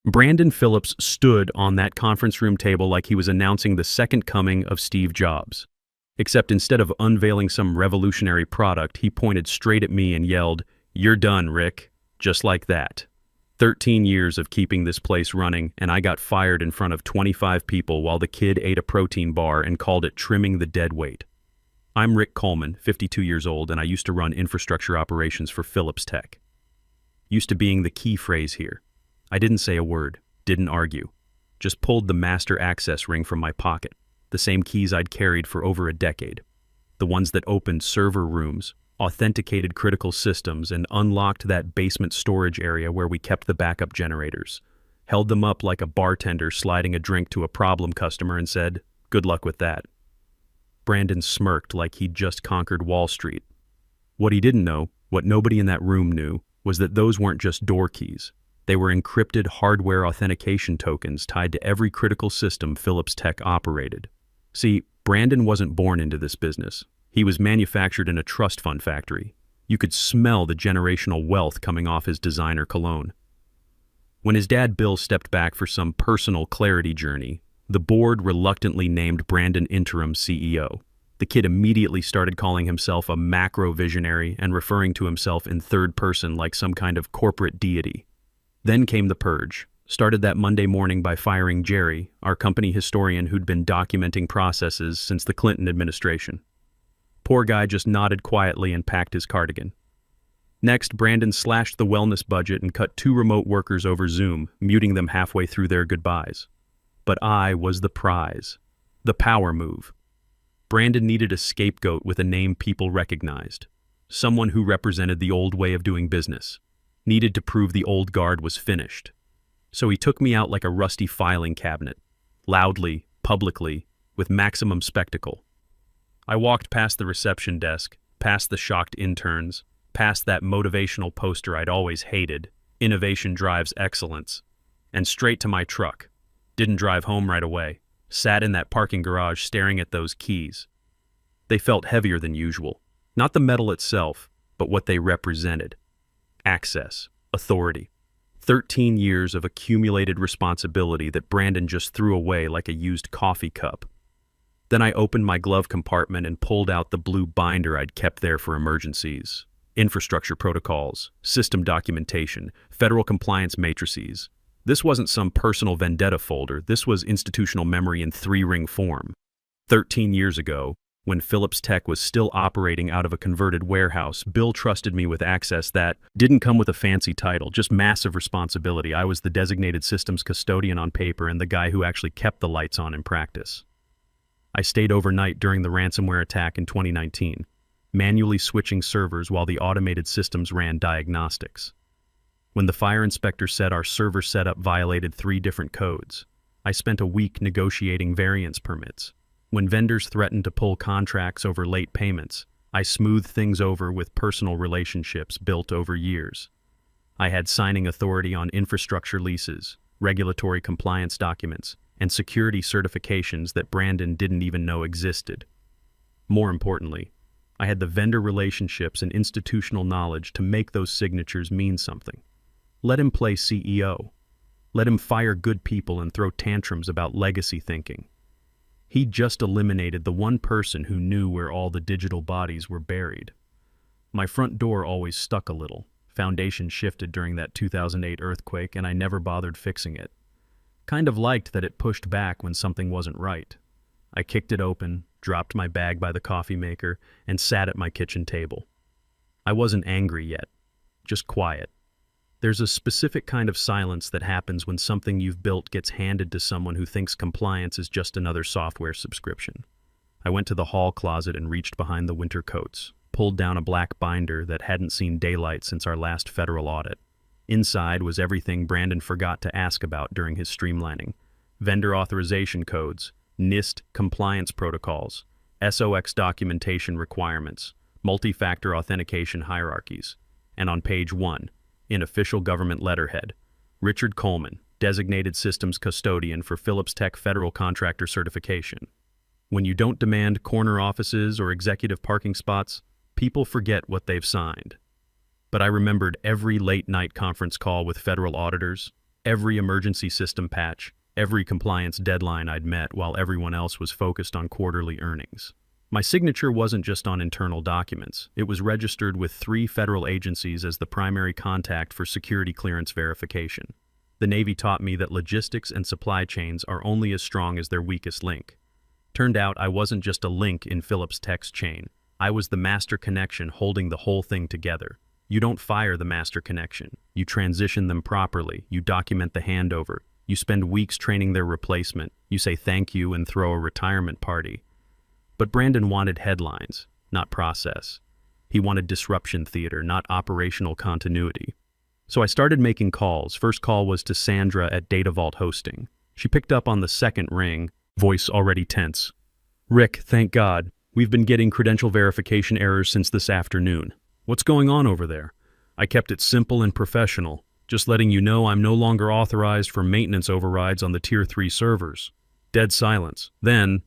Brandon Phillips stood on that conference room table like he was announcing the second coming of Steve Jobs. Except instead of unveiling some revolutionary product, he pointed straight at me and yelled, "You're done, Rick." Just like that. 13 years of keeping this place running, and I got fired in front of 25 people while the kid ate a protein bar and called it trimming the dead weight. I'm Rick Coleman, 52 years old, and I used to run infrastructure operations for Phillips Tech. Used to being the key phrase here. I didn't say a word, didn't argue. Just pulled the master access ring from my pocket, the same keys I'd carried for over a decade. The ones that opened server rooms, authenticated critical systems, and unlocked that basement storage area where we kept the backup generators. Held them up like a bartender sliding a drink to a problem customer and said, "Good luck with that." Brandon smirked like he'd just conquered Wall Street. What he didn't know, what nobody in that room knew, was that those weren't just door keys. They were encrypted hardware authentication tokens tied to every critical system Phillips Tech operated. See, Brandon wasn't born into this business. He was manufactured in a trust fund factory. You could smell the generational wealth coming off his designer cologne. When his dad Bill stepped back for some personal clarity journey, the board reluctantly named Brandon interim CEO. The kid immediately started calling himself a macro visionary and referring to himself in third person like some kind of corporate deity. Then came the purge. Started that Monday morning by firing Jerry, our company historian who'd been documenting processes since the Clinton administration. Poor guy just nodded quietly and packed his cardigan. Next, Brandon slashed the wellness budget and cut 2 remote workers over Zoom, muting them halfway through their goodbyes. But I was the prize. The power move. Brandon needed a scapegoat with a name people recognized. Someone who represented the old way of doing business. Needed to prove the old guard was finished. So he took me out like a rusty filing cabinet. Loudly, publicly, with maximum spectacle. I walked past the reception desk, past the shocked interns, past that motivational poster I'd always hated, "Innovation drives excellence," and straight to my truck. Didn't drive home right away. Sat in that parking garage staring at those keys. They felt heavier than usual. Not the metal itself, but what they represented. Access, authority. 13 years of accumulated responsibility that Brandon just threw away like a used coffee cup. Then I opened my glove compartment and pulled out the blue binder I'd kept there for emergencies. Infrastructure protocols, system documentation, federal compliance matrices. This wasn't some personal vendetta folder, this was institutional memory in 3-ring form. 13 years ago, when Phillips Tech was still operating out of a converted warehouse, Bill trusted me with access that didn't come with a fancy title, just massive responsibility. I was the designated systems custodian on paper and the guy who actually kept the lights on in practice. I stayed overnight during the ransomware attack in 2019, manually switching servers while the automated systems ran diagnostics. When the fire inspector said our server setup violated 3 different codes, I spent a week negotiating variance permits. When vendors threatened to pull contracts over late payments, I smoothed things over with personal relationships built over years. I had signing authority on infrastructure leases, regulatory compliance documents, and security certifications that Brandon didn't even know existed. More importantly, I had the vendor relationships and institutional knowledge to make those signatures mean something. Let him play CEO. Let him fire good people and throw tantrums about legacy thinking. He just eliminated the one person who knew where all the digital bodies were buried. My front door always stuck a little. Foundation shifted during that 2008 earthquake, and I never bothered fixing it. Kind of liked that it pushed back when something wasn't right. I kicked it open, dropped my bag by the coffee maker, and sat at my kitchen table. I wasn't angry yet, just quiet. There's a specific kind of silence that happens when something you've built gets handed to someone who thinks compliance is just another software subscription. I went to the hall closet and reached behind the winter coats, pulled down a black binder that hadn't seen daylight since our last federal audit. Inside was everything Brandon forgot to ask about during his streamlining. Vendor authorization codes, NIST compliance protocols, SOX documentation requirements, multi-factor authentication hierarchies. And on page 1, in official government letterhead, Richard Coleman, designated systems custodian for Phillips Tech federal contractor certification. When you don't demand corner offices or executive parking spots, people forget what they've signed. But I remembered every late-night conference call with federal auditors, Every emergency system patch, every compliance deadline I'd met while everyone else was focused on quarterly earnings. My signature wasn't just on internal documents. It was registered with 3 federal agencies as the primary contact for security clearance verification. The Navy taught me that logistics and supply chains are only as strong as their weakest link. Turned out I wasn't just a link in Phillips Tech's chain. I was the master connection holding the whole thing together. You don't fire the master connection. You transition them properly. You document the handover. You spend weeks training their replacement. You say thank you and throw a retirement party. But Brandon wanted headlines, not process. He wanted disruption theater, not operational continuity. So I started making calls. First call was to Sandra at Data Vault Hosting. She picked up on the second ring, voice already tense. "Rick, thank God. We've been getting credential verification errors since this afternoon. What's going on over there?" I kept it simple and professional, just letting you know I'm no longer authorized for maintenance overrides on the Tier 3 servers. Dead silence. Then,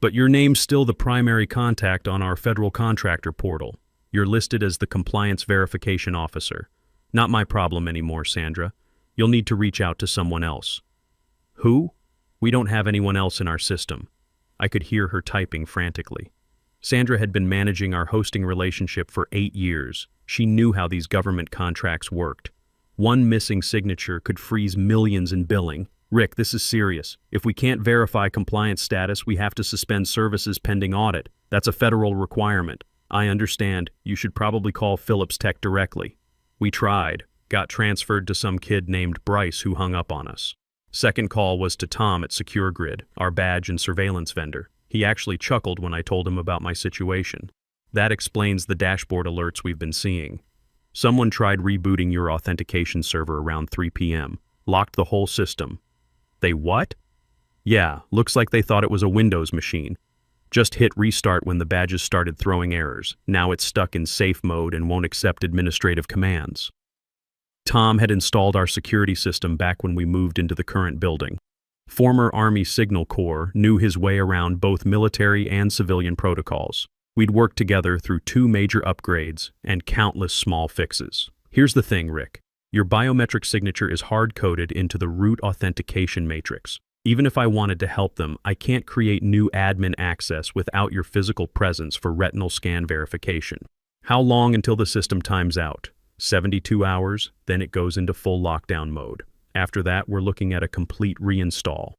"But your name's still the primary contact on our federal contractor portal. You're listed as the compliance verification officer. Not my problem anymore, Sandra. You'll need to reach out to someone else." "Who?" "We don't have anyone else in our system." I could hear her typing frantically. Sandra had been managing our hosting relationship for 8 years. She knew how these government contracts worked. One missing signature could freeze millions in billing. "Rick, this is serious. If we can't verify compliance status, we have to suspend services pending audit. That's a federal requirement." "I understand. You should probably call Phillips Tech directly." We tried, got transferred to some kid named Bryce who hung up on us. Second call was to Tom at SecureGrid, our badge and surveillance vendor. He actually chuckled when I told him about my situation. "That explains the dashboard alerts we've been seeing. Someone tried rebooting your authentication server around 3 p.m. Locked the whole system." "They what?" "Yeah, looks like they thought it was a Windows machine. Just hit restart when the badges started throwing errors. Now it's stuck in safe mode and won't accept administrative commands." Tom had installed our security system back when we moved into the current building. Former Army Signal Corps knew his way around both military and civilian protocols. We'd worked together through 2 major upgrades and countless small fixes. "Here's the thing, Rick. Your biometric signature is hard-coded into the root authentication matrix. Even if I wanted to help them, I can't create new admin access without your physical presence for retinal scan verification. How long until the system times out? 72 hours, then it goes into full lockdown mode. After that, we're looking at a complete reinstall.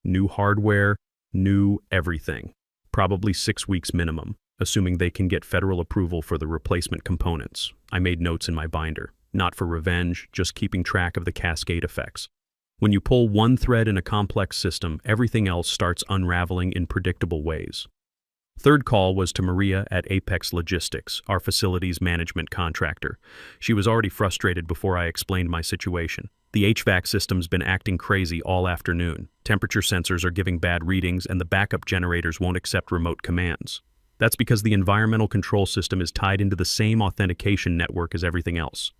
New hardware, new everything. Probably 6 weeks minimum, assuming they can get federal approval for the replacement components." I made notes in my binder. Not for revenge, just keeping track of the cascade effects. When you pull one thread in a complex system, everything else starts unraveling in predictable ways. Third call was to Maria at Apex Logistics, our facilities management contractor. She was already frustrated before I explained my situation. "The HVAC system's been acting crazy all afternoon. Temperature sensors are giving bad readings and the backup generators won't accept remote commands. That's because the environmental control system is tied into the same authentication network as everything else.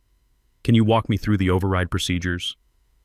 Can you walk me through the override procedures?"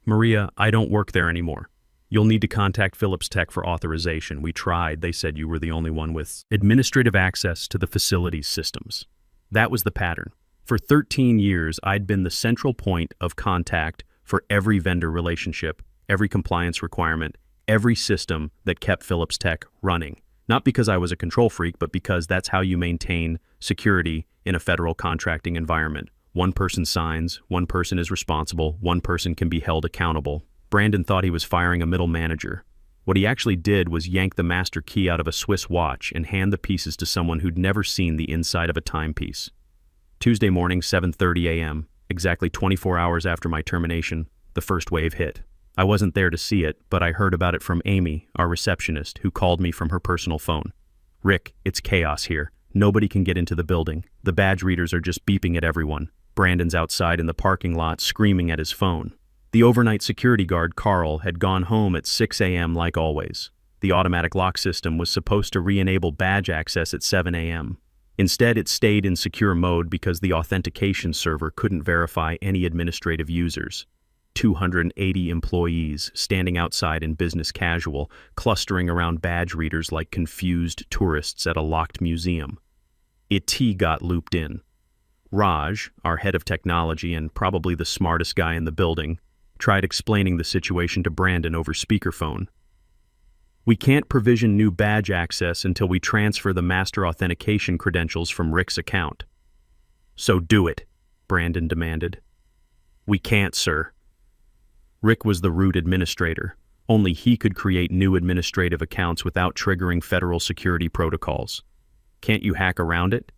"Maria, I don't work there anymore. You'll need to contact Phillips Tech for authorization. We tried. They said you were the only one with administrative access to the facilities systems." That was the pattern. For 13 years, I'd been the central point of contact for every vendor relationship, every compliance requirement, every system that kept Phillips Tech running. Not because I was a control freak, but because that's how you maintain security in a federal contracting environment. One person signs, one person is responsible, one person can be held accountable. Brandon thought he was firing a middle manager. What he actually did was yank the master key out of a Swiss watch and hand the pieces to someone who'd never seen the inside of a timepiece. Tuesday morning, 7:30 a.m., exactly 24 hours after my termination, the first wave hit. I wasn't there to see it, but I heard about it from Amy, our receptionist, who called me from her personal phone. "Rick, it's chaos here. Nobody can get into the building. The badge readers are just beeping at everyone. Brandon's outside in the parking lot screaming at his phone." The overnight security guard, Carl, had gone home at 6 a.m. like always. The automatic lock system was supposed to re-enable badge access at 7 a.m. Instead, it stayed in secure mode because the authentication server couldn't verify any administrative users. 280 employees standing outside in business casual, clustering around badge readers like confused tourists at a locked museum. IT got looped in. Raj, our head of technology and probably the smartest guy in the building, tried explaining the situation to Brandon over speakerphone. We can't provision new badge access until we transfer the master authentication credentials from Rick's account. So do it, Brandon demanded. We can't, sir. Rick was the root administrator. Only he could create new administrative accounts without triggering federal security protocols. Can't you hack around it?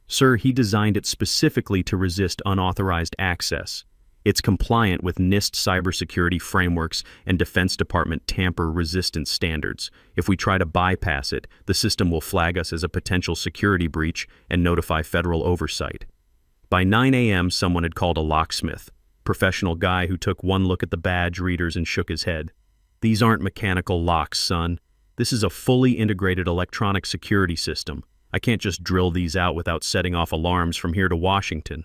Sir, he designed it specifically to resist unauthorized access. It's compliant with NIST cybersecurity frameworks and Defense Department tamper-resistant standards. If we try to bypass it, the system will flag us as a potential security breach and notify federal oversight. By 9 a.m., someone had called a locksmith, professional guy who took one look at the badge readers and shook his head. These aren't mechanical locks, son. This is a fully integrated electronic security system. I can't just drill these out without setting off alarms from here to Washington.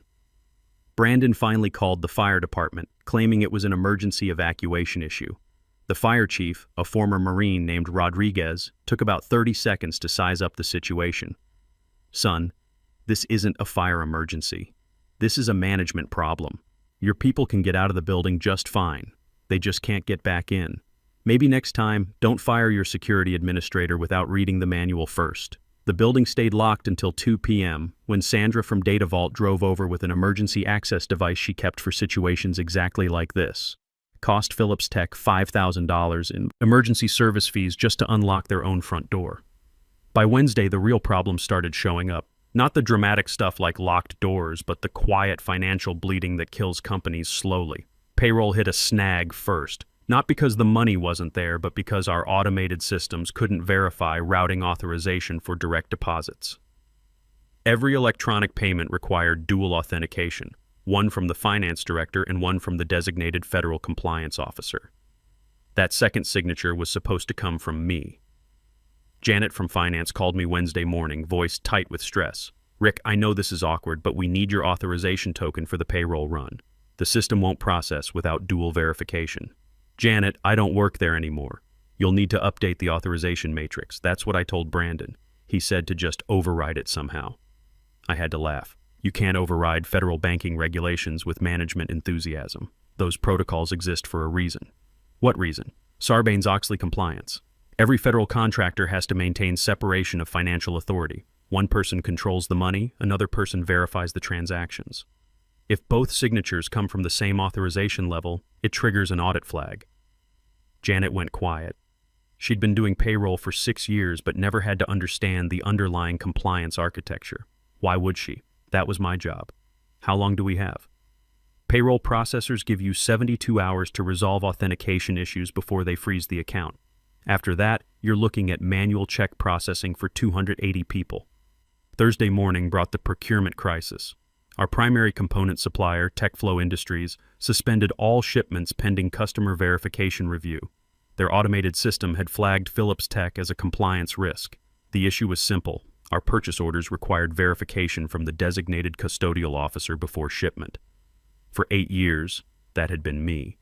Brandon finally called the fire department, claiming it was an emergency evacuation issue. The fire chief, a former Marine named Rodriguez, took about 30 seconds to size up the situation. Son, this isn't a fire emergency. This is a management problem. Your people can get out of the building just fine. They just can't get back in. Maybe next time, don't fire your security administrator without reading the manual first. The building stayed locked until 2 p.m. when Sandra from Data Vault drove over with an emergency access device she kept for situations exactly like this. Cost Phillips Tech $5,000 in emergency service fees just to unlock their own front door. By Wednesday, the real problems started showing up. Not the dramatic stuff like locked doors, but the quiet financial bleeding that kills companies slowly. Payroll hit a snag first. Not because the money wasn't there, but because our automated systems couldn't verify routing authorization for direct deposits. Every electronic payment required dual authentication, one from the finance director and one from the designated federal compliance officer. That second signature was supposed to come from me. Janet from finance called me Wednesday morning, voice tight with stress. Rick, I know this is awkward, but we need your authorization token for the payroll run. The system won't process without dual verification. Janet, I don't work there anymore. You'll need to update the authorization matrix. That's what I told Brandon. He said to just override it somehow. I had to laugh. You can't override federal banking regulations with management enthusiasm. Those protocols exist for a reason. What reason? Sarbanes-Oxley compliance. Every federal contractor has to maintain separation of financial authority. One person controls the money, another person verifies the transactions. If both signatures come from the same authorization level, it triggers an audit flag. Janet went quiet. She'd been doing payroll for 6 years but never had to understand the underlying compliance architecture. Why would she? That was my job. How long do we have? Payroll processors give you 72 hours to resolve authentication issues before they freeze the account. After that, you're looking at manual check processing for 280 people. Thursday morning brought the procurement crisis. Our primary component supplier, TechFlow Industries, suspended all shipments pending customer verification review. Their automated system had flagged Phillips Tech as a compliance risk. The issue was simple. Our purchase orders required verification from the designated custodial officer before shipment. For 8 years, that had been me.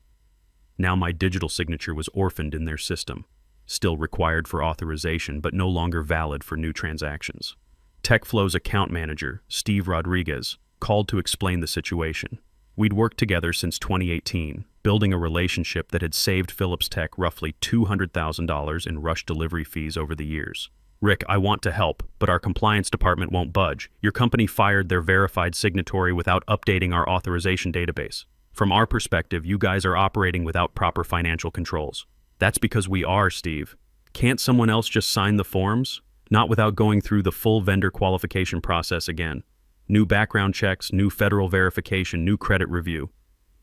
Now my digital signature was orphaned in their system, still required for authorization but no longer valid for new transactions. TechFlow's account manager, Steve Rodriguez, called to explain the situation. We'd worked together since 2018, building a relationship that had saved Phillips Tech roughly $200,000 in rush delivery fees over the years. Rick, I want to help, but our compliance department won't budge. Your company fired their verified signatory without updating our authorization database. From our perspective, you guys are operating without proper financial controls. That's because we are, Steve. Can't someone else just sign the forms? Not without going through the full vendor qualification process again. New background checks, new federal verification, new credit review.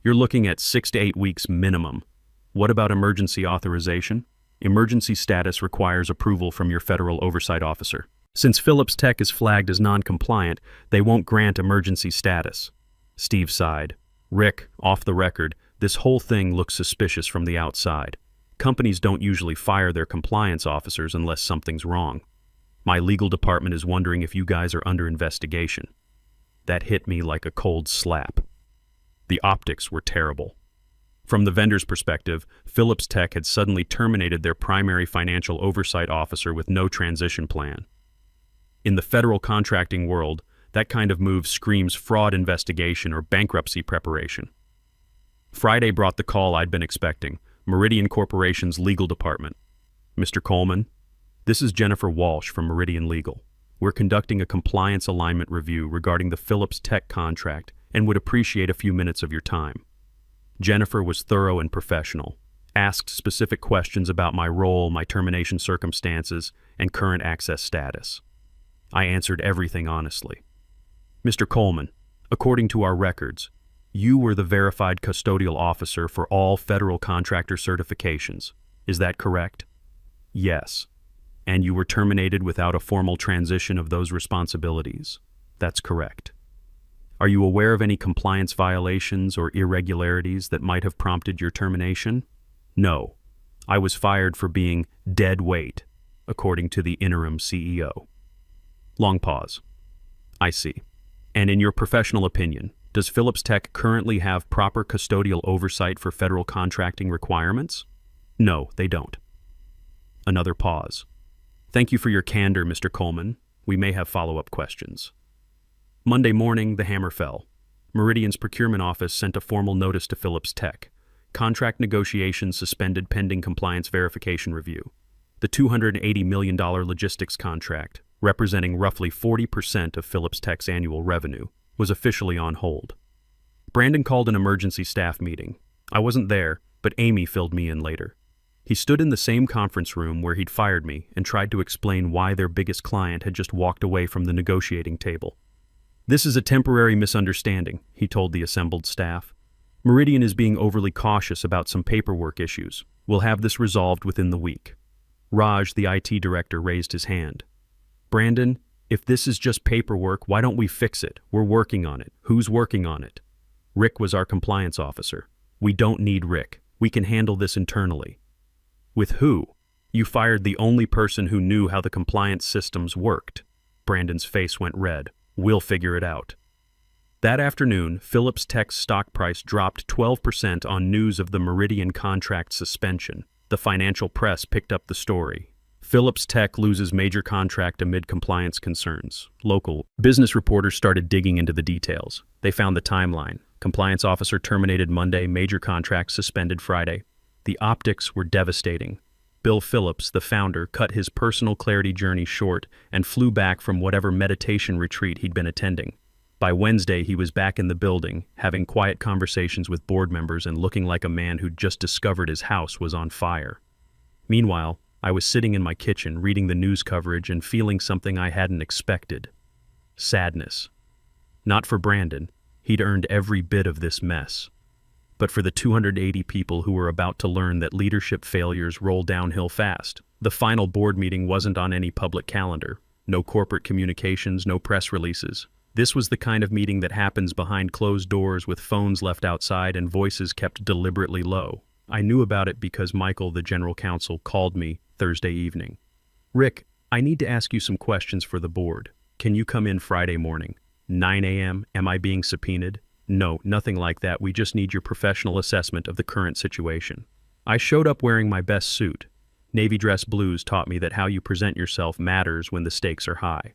You're looking at 6 to 8 weeks minimum. What about emergency authorization? Emergency status requires approval from your federal oversight officer. Since Phillips Tech is flagged as non-compliant, they won't grant emergency status. Steve sighed. Rick, off the record, this whole thing looks suspicious from the outside. Companies don't usually fire their compliance officers unless something's wrong. My legal department is wondering if you guys are under investigation. That hit me like a cold slap. The optics were terrible. From the vendor's perspective, Phillips Tech had suddenly terminated their primary financial oversight officer with no transition plan. In the federal contracting world, that kind of move screams fraud investigation or bankruptcy preparation. Friday brought the call I'd been expecting. Meridian Corporation's legal department. Mr. Coleman, this is Jennifer Walsh from Meridian Legal. We're conducting a compliance alignment review regarding the Philips Tech contract and would appreciate a few minutes of your time. Jennifer was thorough and professional, asked specific questions about my role, my termination circumstances, and current access status. I answered everything honestly. Mr. Coleman, according to our records, you were the verified custodial officer for all federal contractor certifications. Is that correct? Yes. And you were terminated without a formal transition of those responsibilities. That's correct. Are you aware of any compliance violations or irregularities that might have prompted your termination? No. I was fired for being dead weight, according to the interim CEO. Long pause. I see. And in your professional opinion, does Philips Tech currently have proper custodial oversight for federal contracting requirements? No, they don't. Another pause. Thank you for your candor, Mr. Coleman. We may have follow-up questions. Monday morning, the hammer fell. Meridian's procurement office sent a formal notice to Philips Tech. Contract negotiations suspended pending compliance verification review. The $280 million logistics contract, representing roughly 40% of Philips Tech's annual revenue, was officially on hold. Brandon called an emergency staff meeting. I wasn't there, but Amy filled me in later. He stood in the same conference room where he'd fired me and tried to explain why their biggest client had just walked away from the negotiating table. This is a temporary misunderstanding, he told the assembled staff. Meridian is being overly cautious about some paperwork issues. We'll have this resolved within the week. Raj, the IT director, raised his hand. Brandon, if this is just paperwork, why don't we fix it? We're working on it. Who's working on it? Rick was our compliance officer. We don't need Rick. We can handle this internally. With who? You fired the only person who knew how the compliance systems worked. Brandon's face went red. We'll figure it out. That afternoon, Philips Tech's stock price dropped 12% on news of the Meridian contract suspension. The financial press picked up the story. Philips Tech loses major contract amid compliance concerns. Local business reporters started digging into the details. They found the timeline. Compliance officer terminated Monday, major contract suspended Friday. The optics were devastating. Bill Phillips, the founder, cut his personal clarity journey short and flew back from whatever meditation retreat he'd been attending. By Wednesday, he was back in the building, having quiet conversations with board members and looking like a man who'd just discovered his house was on fire. Meanwhile, I was sitting in my kitchen reading the news coverage and feeling something I hadn't expected. Sadness. Not for Brandon. He'd earned every bit of this mess. But for the 280 people who were about to learn that leadership failures roll downhill fast. The final board meeting wasn't on any public calendar. No corporate communications, no press releases. This was the kind of meeting that happens behind closed doors with phones left outside and voices kept deliberately low. I knew about it because Michael, the general counsel, called me Thursday evening. Rick, I need to ask you some questions for the board. Can you come in Friday morning? 9 a.m. Am I being subpoenaed? No, nothing like that. We just need your professional assessment of the current situation. I showed up wearing my best suit. Navy dress blues taught me that how you present yourself matters when the stakes are high.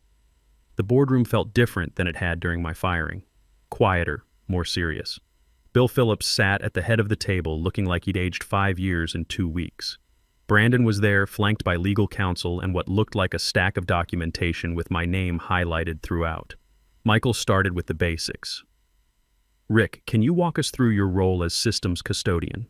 The boardroom felt different than it had during my firing. Quieter, more serious. Bill Phillips sat at the head of the table looking like he'd aged 5 years in 2 weeks. Brandon was there, flanked by legal counsel and what looked like a stack of documentation with my name highlighted throughout. Michael started with the basics. Rick, can you walk us through your role as systems custodian?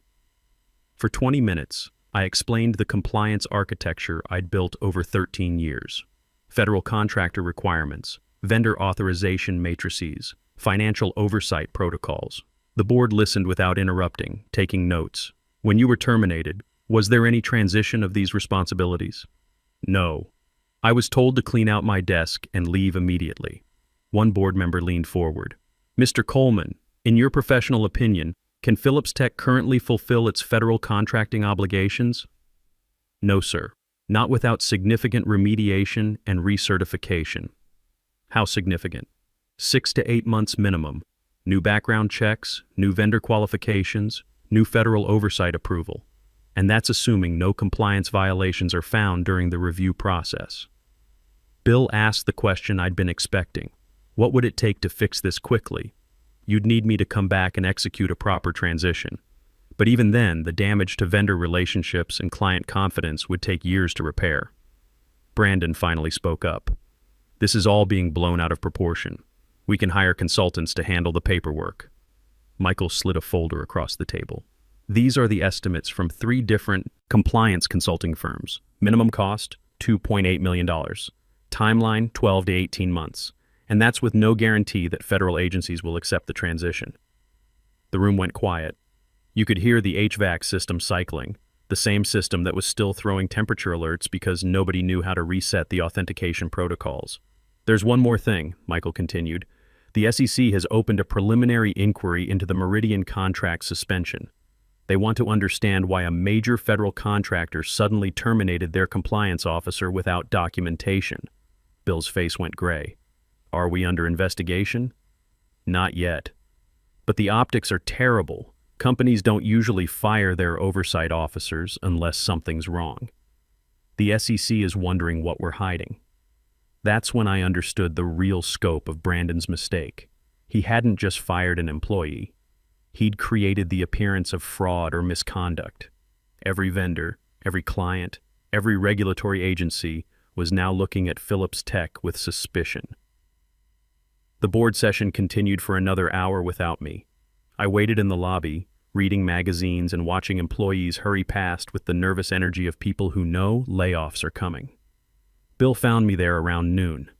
For 20 minutes, I explained the compliance architecture I'd built over 13 years. Federal contractor requirements, vendor authorization matrices, financial oversight protocols. The board listened without interrupting, taking notes. When you were terminated, was there any transition of these responsibilities? No. I was told to clean out my desk and leave immediately. One board member leaned forward. Mr. Coleman, in your professional opinion, can Philips Tech currently fulfill its federal contracting obligations? No, sir. Not without significant remediation and recertification. How significant? 6 to 8 months minimum. New background checks, new vendor qualifications, new federal oversight approval. And that's assuming no compliance violations are found during the review process. Bill asked the question I'd been expecting. What would it take to fix this quickly? You'd need me to come back and execute a proper transition. But even then, the damage to vendor relationships and client confidence would take years to repair. Brandon finally spoke up. This is all being blown out of proportion. We can hire consultants to handle the paperwork. Michael slid a folder across the table. These are the estimates from 3 different compliance consulting firms. Minimum cost, $2.8 million. Timeline, 12 to 18 months. And that's with no guarantee that federal agencies will accept the transition. The room went quiet. You could hear the HVAC system cycling, the same system that was still throwing temperature alerts because nobody knew how to reset the authentication protocols. There's one more thing, Michael continued. The SEC has opened a preliminary inquiry into the Meridian contract suspension. They want to understand why a major federal contractor suddenly terminated their compliance officer without documentation. Bill's face went gray. Are we under investigation? Not yet. But the optics are terrible. Companies don't usually fire their oversight officers unless something's wrong. The SEC is wondering what we're hiding. That's when I understood the real scope of Brandon's mistake. He hadn't just fired an employee. He'd created the appearance of fraud or misconduct. Every vendor, every client, every regulatory agency was now looking at Phillips Tech with suspicion. The board session continued for another hour without me. I waited in the lobby, reading magazines and watching employees hurry past with the nervous energy of people who know layoffs are coming. Bill found me there around noon.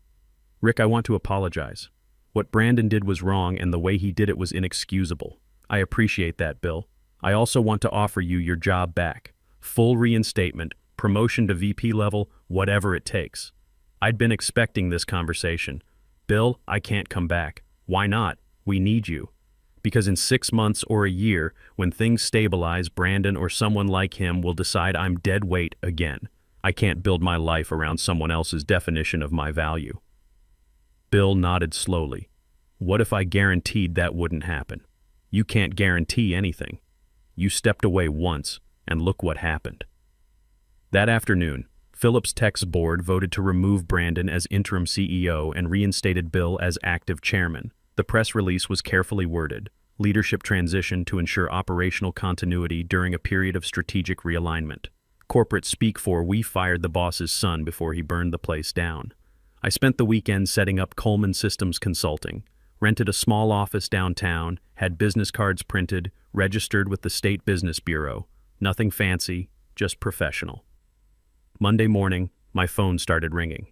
Rick, I want to apologize. What Brandon did was wrong and the way he did it was inexcusable. I appreciate that, Bill. I also want to offer you your job back. Full reinstatement, promotion to VP level, whatever it takes. I'd been expecting this conversation. Bill, I can't come back. Why not? We need you. Because in 6 months or a year, when things stabilize, Brandon or someone like him will decide I'm dead weight again. I can't build my life around someone else's definition of my value. Bill nodded slowly. What if I guaranteed that wouldn't happen? You can't guarantee anything. You stepped away once, and look what happened. That afternoon, Phillips Tech's board voted to remove Brandon as interim CEO and reinstated Bill as active chairman. The press release was carefully worded. Leadership transition to ensure operational continuity during a period of strategic realignment. Corporate speak for we fired the boss's son before he burned the place down. I spent the weekend setting up Coleman Systems Consulting, rented a small office downtown, had business cards printed, registered with the State Business Bureau. Nothing fancy, just professional. Monday morning, my phone started ringing.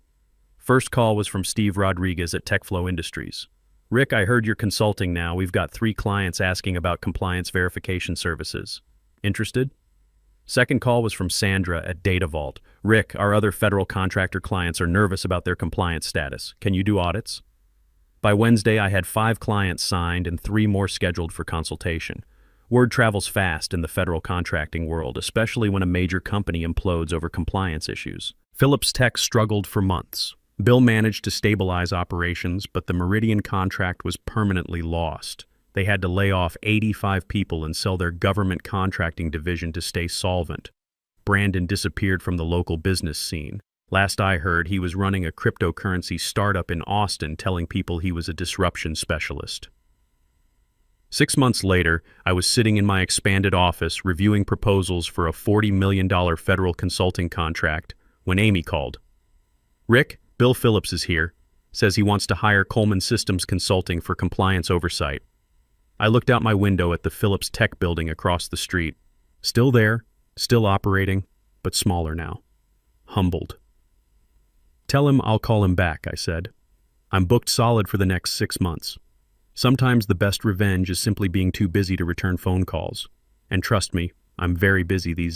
First call was from Steve Rodriguez at TechFlow Industries. Rick, I heard you're consulting now. We've got 3 clients asking about compliance verification services. Interested? Second call was from Sandra at Data Vault. Rick, our other federal contractor clients are nervous about their compliance status. Can you do audits? By Wednesday, I had 5 clients signed and 3 more scheduled for consultation. Word travels fast in the federal contracting world, especially when a major company implodes over compliance issues. Phillips Tech struggled for months. Bill managed to stabilize operations, but the Meridian contract was permanently lost. They had to lay off 85 people and sell their government contracting division to stay solvent. Brandon disappeared from the local business scene. Last I heard, he was running a cryptocurrency startup in Austin telling people he was a disruption specialist. 6 months later, I was sitting in my expanded office reviewing proposals for a $40 million federal consulting contract when Amy called. Rick, Bill Phillips is here. Says he wants to hire Coleman Systems Consulting for compliance oversight. I looked out my window at the Phillips Tech building across the street. Still there, still operating, but smaller now. Humbled. Tell him I'll call him back, I said. I'm booked solid for the next 6 months. Sometimes the best revenge is simply being too busy to return phone calls. And trust me, I'm very busy these days.